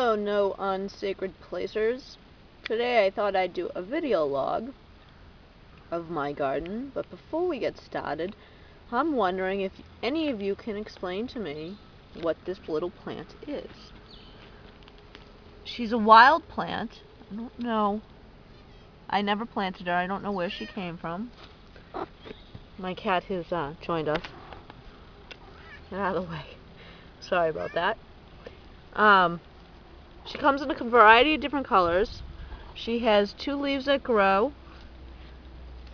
Hello, no unsacred placers. Today I thought I'd do a video log of my garden, but before we get started, I'm wondering if any of you can explain to me what this little plant is. She's a wild plant. I don't know. I never planted her. I don't know where she came from. My cat has joined us. Get out of the way. Sorry about that. She comes in a variety of different colors. She has 2 leaves that grow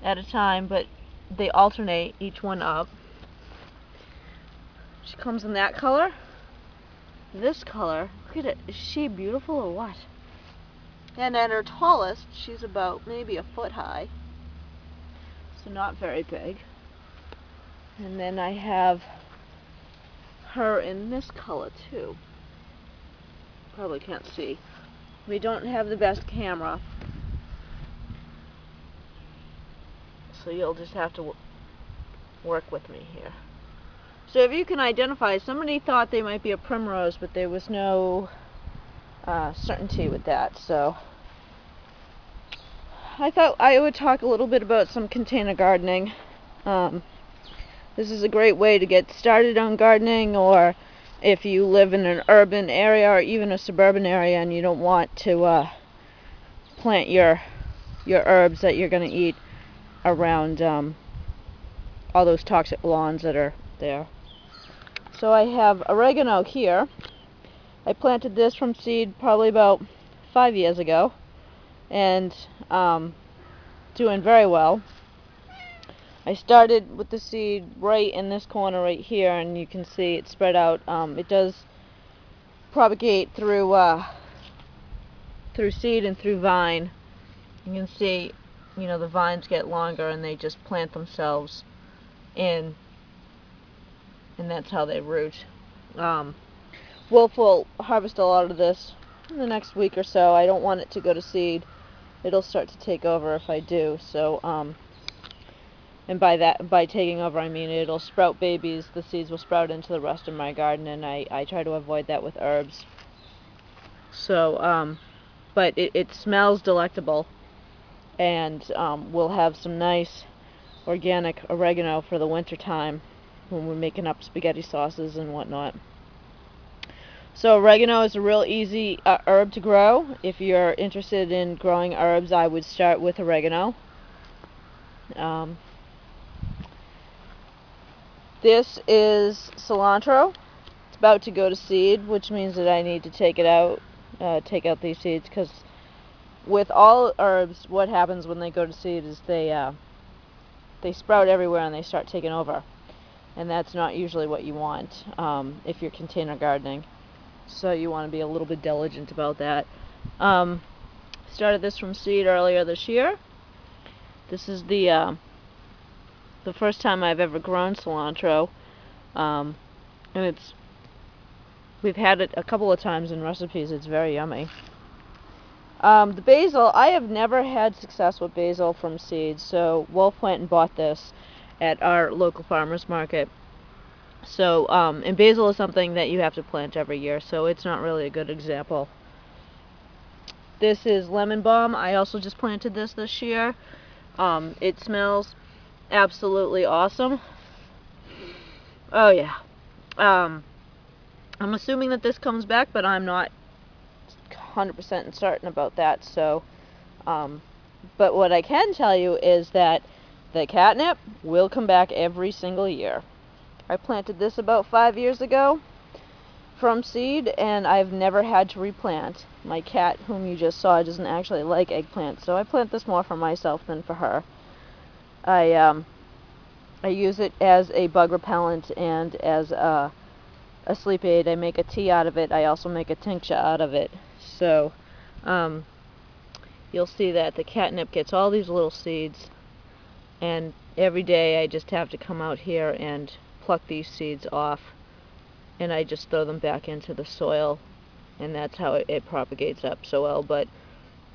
at a time, but they alternate each one up. She comes in that color, this color. Look at it. Is she beautiful or what? And at her tallest, she's about maybe a foot high, so not very big. And then I have her in this color too. Probably can't see. We don't have the best camera, so you'll just have to work with me here. So if you can identify, somebody thought they might be a primrose, but there was no certainty with that, so I thought I would talk a little bit about some container gardening. This is a great way to get started on gardening, or if you live in an urban area or even a suburban area and you don't want to plant your herbs that you're going to eat around all those toxic lawns that are there. So I have oregano here. I planted this from seed probably about 5 years ago, and doing very well. I started with the seed right in this corner right here, and you can see it spread out. It does propagate through seed and through vine. You can see, you know, the vines get longer and they just plant themselves in, and that's how they root. Wolf will harvest a lot of this in the next week or so. I don't want it to go to seed. It'll start to take over if I do. So and by taking over, I mean it'll sprout babies. The seeds will sprout into the rest of my garden, and I try to avoid that with herbs. So, but it smells delectable, and we'll have some nice organic oregano for the winter time when we're making up spaghetti sauces and whatnot. So oregano is a real easy herb to grow. If you're interested in growing herbs, I would start with oregano. This is cilantro. It's about to go to seed, which means that I need to take it out, take out these seeds, because with all herbs, what happens when they go to seed is they sprout everywhere and they start taking over, and that's not usually what you want if you're container gardening. So you want to be a little bit diligent about that. Started this from seed earlier this year. This is the first time I've ever grown cilantro, and we've had it a couple of times in recipes. It's very yummy. The basil, I have never had success with basil from seeds, so Wolf went and bought this at our local farmers market. So, and basil is something that you have to plant every year, so it's not really a good example. This is lemon balm. I also just planted this year. It smells absolutely awesome. Oh yeah. I'm assuming that this comes back, but I'm not 100% certain about that. So, but what I can tell you is that the catnip will come back every single year. I planted this about 5 years ago from seed, and I've never had to replant. My cat, whom you just saw, doesn't actually like eggplant, so I plant this more for myself than for her. I use it as a bug repellent and as a sleep aid. I make a tea out of it. I also make a tincture out of it. So you'll see that the catnip gets all these little seeds, and every day I just have to come out here and pluck these seeds off, and I just throw them back into the soil, and that's how it propagates up so well. But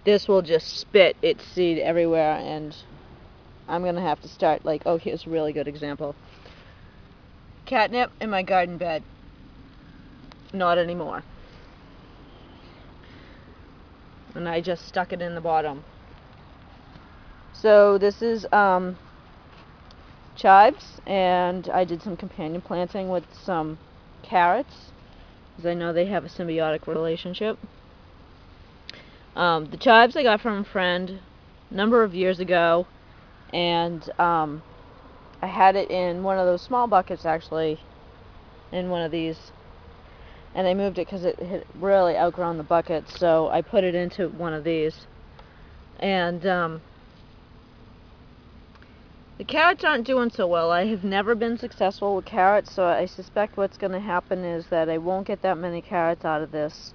this will just spit its seed everywhere, and I'm gonna have to start, like, oh, here's a really good example. Catnip in my garden bed. Not anymore. and I just stuck it in the bottom. So this is chives, and I did some companion planting with some carrots, because I know they have a symbiotic relationship. The chives I got from a friend a number of years ago, and I had it in one of those small buckets, actually, in one of these, and I moved it because it had really outgrown the bucket, so I put it into one of these. And the carrots aren't doing so well. I have never been successful with carrots, so I suspect what's going to happen is that I won't get that many carrots out of this,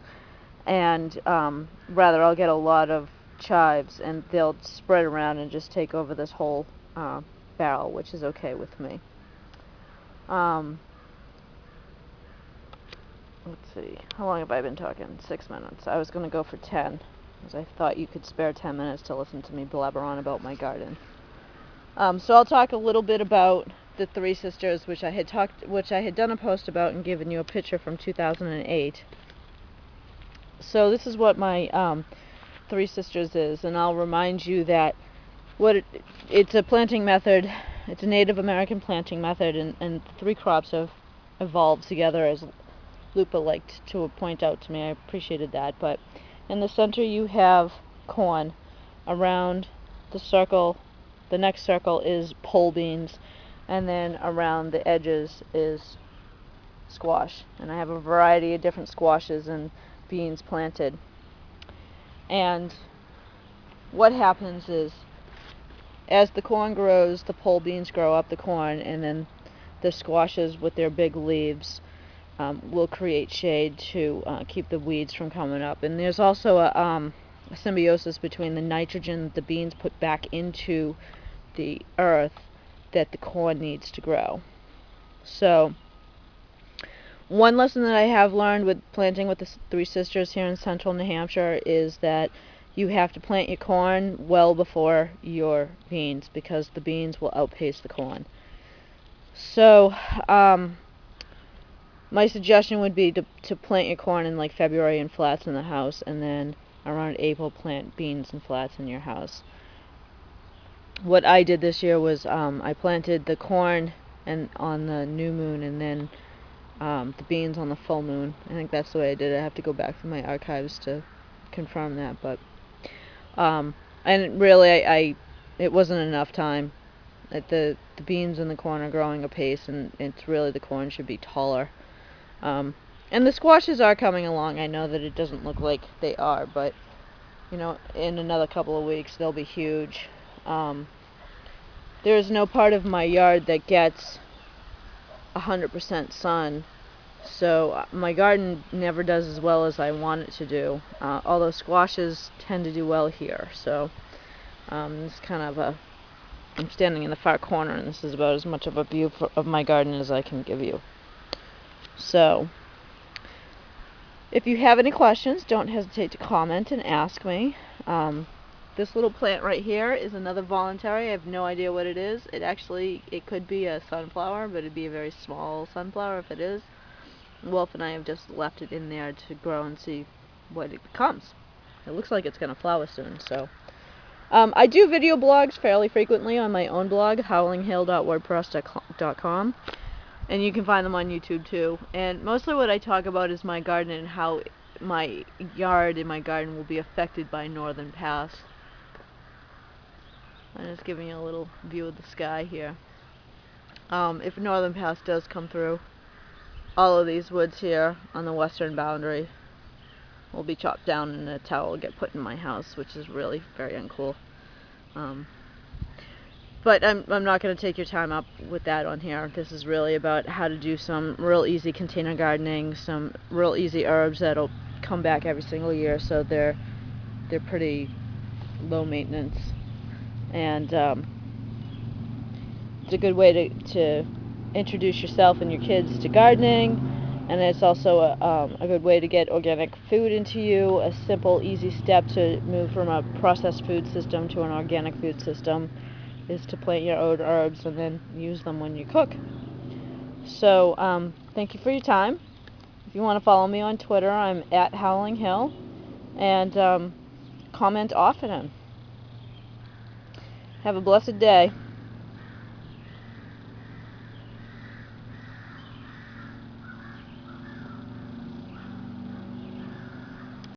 and rather I'll get a lot of chives, and they'll spread around and just take over this whole barrel, which is okay with me. Let's see, how long have I been talking? 6 minutes. I was going to go for 10, because I thought you could spare 10 minutes to listen to me blabber on about my garden. So I'll talk a little bit about the Three Sisters, which I had done a post about and given you a picture from 2008. So this is what my Three Sisters is, and I'll remind you that it's a planting method. It's a Native American planting method, and three crops have evolved together, as Lupa liked to point out to me. I appreciated that. But in the center you have corn. Around the circle, the next circle is pole beans, and then around the edges is squash. And I have a variety of different squashes and beans planted. And what happens is, as the corn grows, the pole beans grow up the corn, and then the squashes with their big leaves will create shade to keep the weeds from coming up. And there's also a symbiosis between the nitrogen that the beans put back into the earth that the corn needs to grow. So one lesson that I have learned with planting with the Three Sisters here in central New Hampshire is that you have to plant your corn well before your beans, because the beans will outpace the corn. So my suggestion would be to plant your corn in like February in flats in the house, and then around April plant beans in flats in your house. What I did this year was I planted the corn on the new moon, and then the beans on the full moon. I think that's the way I did it. I have to go back through my archives to confirm that, but and really it wasn't enough time. The beans and the corn are growing apace, and it's really the corn should be taller. And the squashes are coming along. I know that it doesn't look like they are, but you know, in another couple of weeks they'll be huge. There is no part of my yard that gets 100% sun, so my garden never does as well as I want it to do, although squashes tend to do well here. So it's kind of I'm standing in the far corner, and this is about as much of a view of my garden as I can give you. So if you have any questions, don't hesitate to comment and ask me. This little plant right here is another voluntary. I have no idea what it is. It could be a sunflower, but it'd be a very small sunflower if it is. Wolf and I have just left it in there to grow and see what it becomes. It looks like it's going to flower soon. So I do video blogs fairly frequently on my own blog, howlinghill.wordpress.com, and you can find them on YouTube too. And mostly what I talk about is my garden and how my yard and my garden will be affected by northern pass. I'm just giving you a little view of the sky here. If northern pass does come through, all of these woods here on the western boundary will be chopped down, and a tower will get put in my house, which is really very uncool. But I'm not going to take your time up with that on here. This is really about how to do some real easy container gardening, some real easy herbs that'll come back every single year, so they're pretty low maintenance. And it's a good way to introduce yourself and your kids to gardening, and it's also a good way to get organic food into you. A simple, easy step to move from a processed food system to an organic food system is to plant your own herbs and then use them when you cook. So thank you for your time. If you want to follow me on Twitter, I'm at Howling Hill, and comment often. Have a blessed day.